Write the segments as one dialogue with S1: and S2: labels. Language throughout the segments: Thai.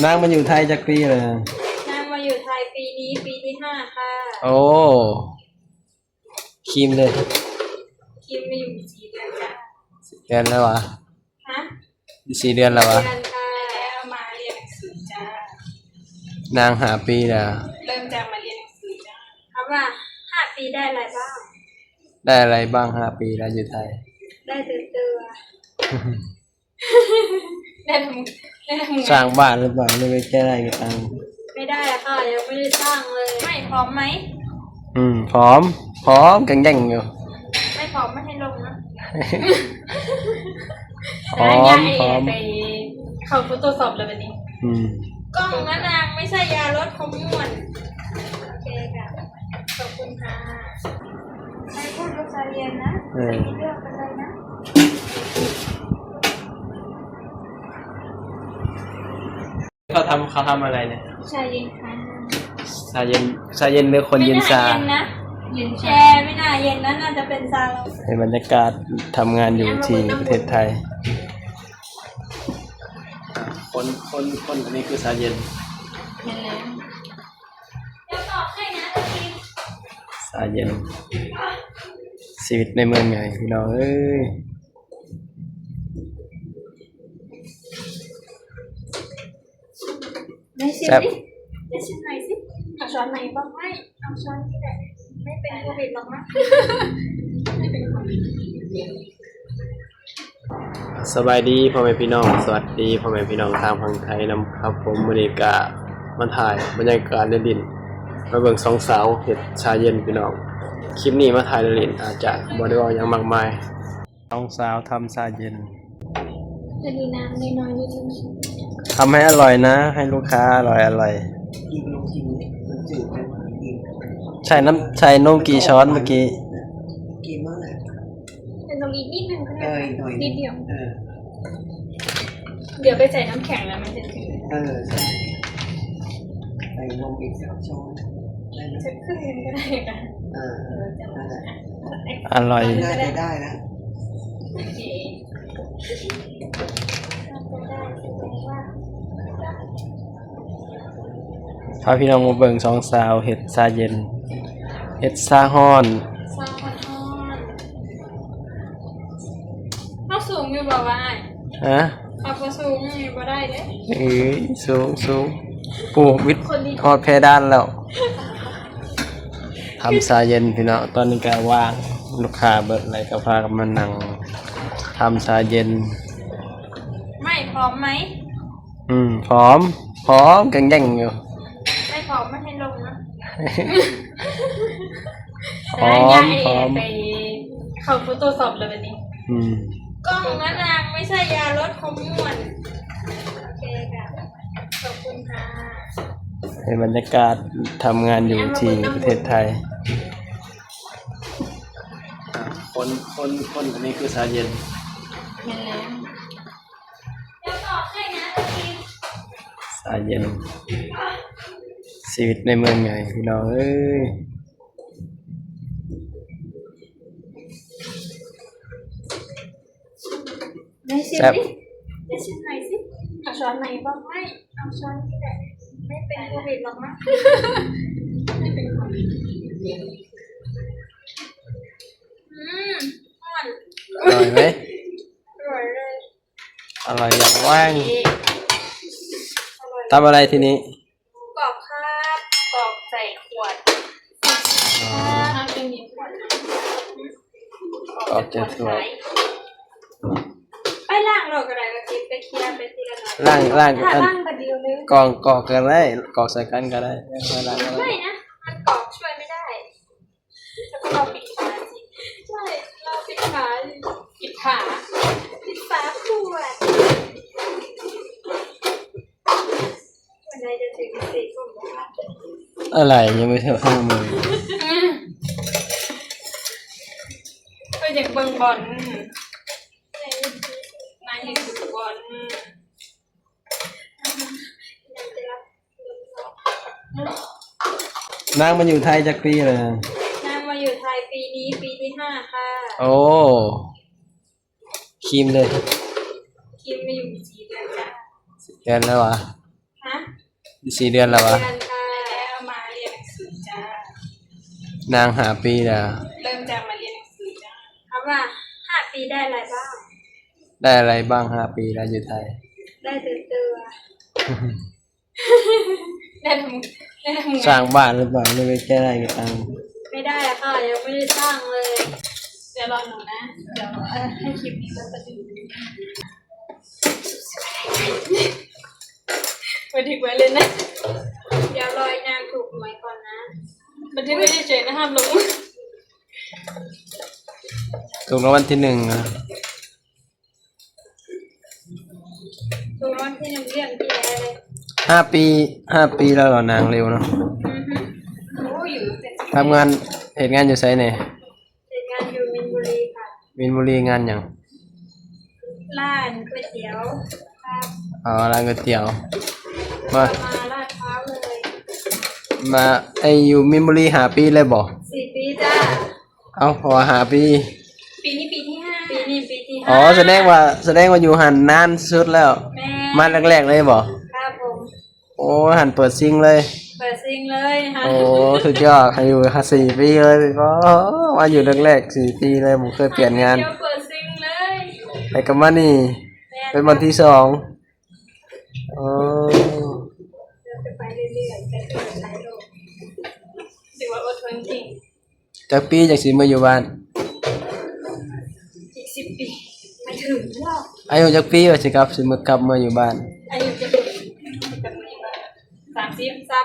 S1: นางมาอยู่ไทยจักปีเลย
S2: นางมาอยู่ไทยปีนี้ปีที่5ค่ะ
S1: โอ้คิมเลย
S2: คิมมาอยู่4 เดือนจ้ะ
S1: เดือนแล้ววะ
S2: ฮะ
S1: 4 เดือนแล้ววะ
S2: เดือนค่ะแล้วมาเรียนหนังสือจ้าน
S1: างหาปีแล้ว
S2: เริ่มจะมาเรียนหนังสือจ้าเอาว่า5 ปีได้อะไรบ้าง
S1: ได้อะไรบ้าง5 ปีแล้วอยู่ไทย
S2: ได้เตือได้ทำ
S1: สร้างบ้านหรือเปล่าไม่ไปแก้ได้กับตัง
S2: ไม่ได้อะค่ะยังไม่ได้สร้างเลยไม่พร้อมไหม
S1: พร้อมกันแย่งอยู่
S2: ไม่พร้อมไม่ให้ลงนะ
S1: พร้อม
S2: ไปเข้าฟุตโต้สอบเลยวันนี้กล้องนะนางไม่ใช่ยาลดความอ้วนโอเคค่ะขอบคุณค่ะใครพูดภาษาเย็นนะไม่มีเรื่องอะไรนะ
S1: เขาทำอะไรเนี่ย
S2: ชาเย็นค่ะ
S1: ชาเย็นหรือคนเย็นชา
S2: เย็นแช่ไม่น่าเย็นนะน่าจะเป็นชาเรา
S1: ในบรรยากาศทำงานอยู่ที่ประเทศไทยคนอันนี้คือชาเย็น
S2: เย็นแล้วเดี๋ยวตอบให้นะที
S1: ชาเย็นชีวิตในเมืองใหญ่พี่น้องเอ้ย
S2: ได้ชิมดิได้ชิมหน่อยสิเอาช้อนไหนบ้างไม่เอาช้อนนี่แหละไม่เป็นโควิดหรอกนะไม่เป็นโควิด
S1: สบายดีพ่อแม่พี่น้องสวัสดีพ่อแม่พี่น้องทางฝั่งไทยนะครับผมบรรยากาศมาถ่ายบรรยากาศในดินมาเบิ่งสองสาวเห็ดชาเย็นพี่น้องคลิปนี้มาถ่ายในดินอาจจะบ่ได้ว่าอย่างมากมายสองสาวทำชาเย็น
S2: จะดีน้ำน้อยๆนิดนึง
S1: ทำให้อร่อยนะให้ลูกค้าอร่อยใส่นมกี่ช้อนเมื่อกี้
S3: กินมากเลย
S2: เป็นนมอีกนิดนึงก็ได้นิดเดียวเดี๋ยวไปใส่น้ำแข็งแล้วมันจะถึง
S3: ใส่นมอีก3 ช้อน
S2: จะขึ้นนึงก็ได้ค่ะ
S1: อร่อย
S3: ได้นะ
S2: โอเค
S1: พาพี่น้องมาเบิ่งสองสาวเห็ดชาเย็นเห็ดชาฮ้อน
S2: ชาฮ้อนเขาสูงอยู่บ่าวะเอาพอสูงอยู่บ่ได้เด้
S1: สูงปลูกวิทย์ทอดเพดานแล้วทำชาเย็นพี่น้องตอนนี้ก็ว่างลูกค้าเบิดอะไรก็พากันมานั่งทำชาเย็น
S2: ไม่พร้อมไหม
S1: พร้อมกันแย่งอยู่
S2: ไม่พร้อมไม่ให้ลงนะ
S1: พร้อม
S2: ไปเข้าฟุตโต้สอบเลยวันนี้กล้องนะนางไม่ใช่ยาลดความอ้วนโอเคค่ะขอบคุณค่ะ
S1: ในบรรยากาศทำงานอยู่ที่ประเทศไทยคนอันนี้คือชาเย็น
S2: เย็นแล้วเดี๋ยวตอบให้นะที
S1: ชาเย็นชีวิตในเมืองใหญ่พี่น้องเอ้ย
S2: ได้ชิมดิได้ชิมหน่อยสิเอาช้อนไหนบ้างไม่เอาช้อนนี่แหละไม่เป็นโควิดหรอกนะไม่เป็นโควิด
S1: อร่อยไหม
S2: อร่อยเลย
S1: อร่อยอย่างว่างทำอะไรทีนี้
S2: กรอบครับกรอบใส่ขวดมีขวด
S1: กรอบจะสวย
S2: ไปล่างเราก็ได้ก็คิดไปเคลียร์ไปทีละหน่อย
S1: ล่าง
S2: กันเดียวเลย
S1: กอกกันได้กอกใส่กันก็ได้
S2: ไม่นะมันกรอบช่วยไม่ได้แล้วก็เราปิดฝาสิใช่เราปิดฝาขวดวันไหนจะถึง4 ทุ่ม
S1: อะไรยังไม่เท่า5 โมง
S2: ก็อยากเบิ่งบอลนายอยากดูบอล
S1: นางมาอยู่ไทยจักปีเลย
S2: นางมาอยู่ไทยปีนี้ปีที่5ค่ะ
S1: โอ้คิมเลย
S2: คิมมาอยู่4 เดือนจ้ะ
S1: เดือนแล้ววะ
S2: ฮะ
S1: 4 เดือนแล้ววะ
S2: เดือนค่ะแล้วมาเรียนหนังสือจ้าน
S1: างหาปีแล้ว
S2: เริ่มจากมาเรียนหนังสือจ้าเอาว่า5 ปีได้อะไรบ้าง
S1: ได้อะไรบ้าง5 ปีแล้วอยู่ไทย
S2: ได้เตือได้ทำได้ทำงาน
S1: สร้างบ้านหรือเปล่าไม่ได้แค่ได้กี่ตังค์
S2: ไม่ได้อะค่ะยังไม่ได้สร้างเลย เดี๋ยวรอหนูนะ เดี๋ยวให้คลิปนี้มันจะดูบันทึกไว้เลยนะ เดี๋ยวรอยนางถูกหวยก่อนนะบันทึกไม่ได้เฉยนะห้ามลง
S1: ถูกรางวัลที่1นะ
S2: ถูกรางวัลที่1เรียนที่ไหนเลย
S1: 5 ปีแล้วเหรอนางเร็วเนาะ
S2: โอ้อยู่แต่
S1: ทำงานเหตุงานอยู่ไสเนี่ย
S2: เสร็จงานอยู่มินบุรีค่ะ
S1: มินบุรีงานอย่าง
S2: ร้านก๋วยเตี๋ยวครับ
S1: อ๋อร้านก๋วยเตี๋ยวมา
S2: มาลาดพร้าวเลย
S1: มาอยู่มินบุรีหาปีเลยบ่
S2: 4 ปีจ้า
S1: เอาพอหาปี
S2: ปีนี้ปีที่ 5 ปีนี้ปีที่ 5
S1: อ๋อแสดงว่าอยู่หันนานสุดแล้ว
S2: แม่
S1: มาแรกๆเลยบ่
S2: ครับผม
S1: โอ้หันเปิดซิงเลย
S2: เปิดซิงเลยค่ะ
S1: โอ้สุดยอดให้อยู่4 ปีเลยก็มาอยู่แรกๆ4 ปีเลยผมเคยเปลี่ยนงาน
S2: เดี๋ยวเปิดซิงเลย
S1: ไปกับมานี่
S2: แม่
S1: เป็นวันที่2โอ้
S2: เดี๋ยวจะไปเรื่อยๆไปเรื่อยๆไปโลกถือว่าอดทนจริง
S1: จักปีจักสิมาอยู่บ้าน
S2: อีก10 ปีไม่ถึงหรอก
S1: อายุจักปีว่าสิครับสิมากลับมาอยู่บ้าน
S2: อายุจะเป็นแบบนี้บ้าง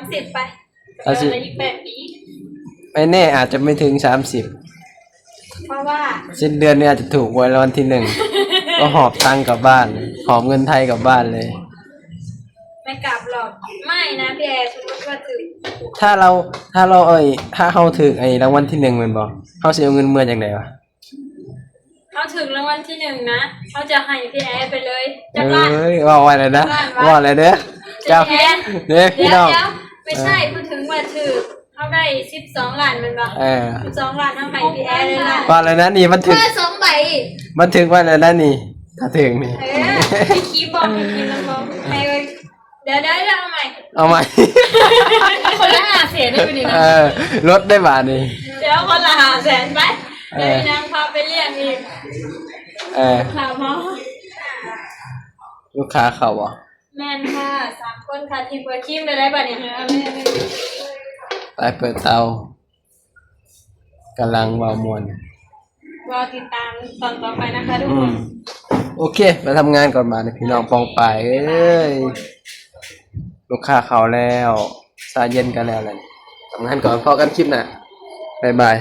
S2: 30ไปแล้วอีก8 ปี
S1: ไม่แน่อาจจะไม่ถึง30
S2: เพราะว่า
S1: สิ้นเดือนนี้อาจจะถูกไว้รางวัลที่ 1 ก็หอบตังค์กลับบ้านหอบเงินไทยกลับบ้านเลย
S2: ไม่กลับหรอกไม่นะพี่แอร์สมมติว่าถึง
S1: ถ้าเราถ้าเราถึงรางวัลที่1แม่นบ่เฮาสิเอาเงินเมื่อจังได๋วะ
S2: เขาถึงรางวัลที่1นะเขาจะให้พี่แอร์ไปเลย
S1: เอ
S2: จะล้าน
S1: ้ยว่าไว้เลยนะว่าอะไรเด้อเจ้า
S2: พี่แอร์
S1: เด้อพี่น้อง
S2: เดี๋ยวไม่ใช่พูดถึงว่าถือเขาได้12 ล้านมันบ่ 12 ล้านเท่าไหร่พี่แอร์เลยนะ
S1: ว่าอะไรนะนี่มันถึง
S2: เพื่อ2 ใบ
S1: มันถึงว่าอะไรนะนี่ถ้าถึงนี่
S2: พี่คีบอกพี่คีแล้วบอกให้ไว้เดี๋ยวเอาใหม่
S1: เอาใหม่
S2: คนละ5 แสนได้ไปดินะ
S1: ลดได้บาทนี่
S2: เดี๋ยวคนละ5 แสนไปเดี๋ยวพี่นางพาไปเลี้ยงอีกข่าวพ่อ
S1: ลูกค้าเขาบ่
S2: แม่นค่ะ3 คนค่ะทีมเปิดครีมได้บัดเนี่ย
S1: ไปเปิดเตากำลังเว้ามวน
S2: รอติดตามตอนต่อไปนะคะทุก
S1: อื
S2: ค
S1: ม
S2: น
S1: โอเคไปทำงานก่อนมาพี่น้องปองไปเอ้ยลูกค้าเขาแล้วซาเย็นกันแล้วนั่นทำงานก่อนพอกันคลิปน่ะบ๊ายบาย